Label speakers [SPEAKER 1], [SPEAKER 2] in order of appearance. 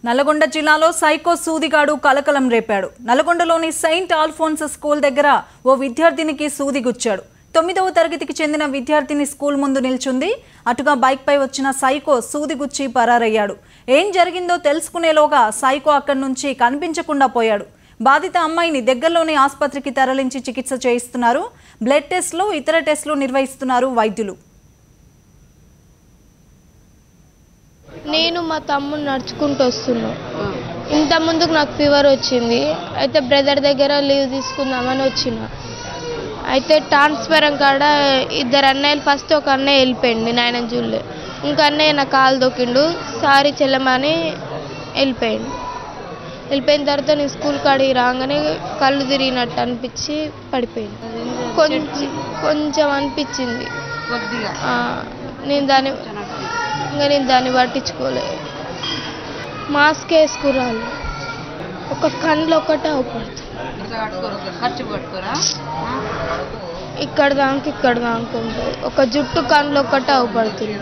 [SPEAKER 1] నల్గొండ జిల్లాలో సైకో సూదిగాడు కలకలం రేపాడు. నల్గొండలోని Saint Alphonse school దగ్గర ఓ విద్యార్థినికి సూది గుచ్చాడు. 9వ తరగతికి చెందిన విద్యార్థిని స్కూల్ ముందు నిల్చుంది. అటుగా బైక్ పై వచ్చిన సైకో సూది గుచ్చి పరారయ్యాడు. ఏం జరిగిందో తెలుసుకునేలోగా సైకో అక్కడి నుంచి కనిపించకుండా పోయాడు. బాధిత అమ్మాయిని దగ్గరలోని ఆసుపత్రికి తరలించి చికిత్స చేయిస్తున్నారు. బ్లడ్ టెస్టులు, ఇతర టెస్టులు నిర్వహిస్తున్నారు వైద్యులు.
[SPEAKER 2] నేను మా తమ్ముడు నడుచుకుంటూ వస్తున్నాను. ఇంత ముందుకు నాకు ఫీవర్ వచ్చింది. అయితే బ్రదర్ దగ్గర లీవ్ తీసుకుందామని వచ్చిన. అయితే ట్రాన్స్ఫరం కాడ ఇద్దరు అన్నయ్యలు, ఫస్ట్ ఒక అన్నయ్య వెళ్ళిపోయింది, నేను ఆయన చూడలే. ఇంకో అన్నయ్య నా కాలు దొక్కిండు, సారీ చెల్లమని వెళ్ళిపోయింది. వెళ్ళిపోయిన తర్వాత నేను స్కూల్ కాడికి రాగానే కళ్ళు తిరిగినట్టు అనిపించి పడిపోయింది. కొంచెం అనిపించింది. నేను దాన్ని పట్టించుకోలే. మాస్క్ వేసుకురాలి. ఒక కళ్ళు ఒకటే అవుపడుతుంది. ఇక్కడ దాకా ఉంటుంది. ఒక జుట్టు కళ్ళు ఒకటే అవుపడుతుంది.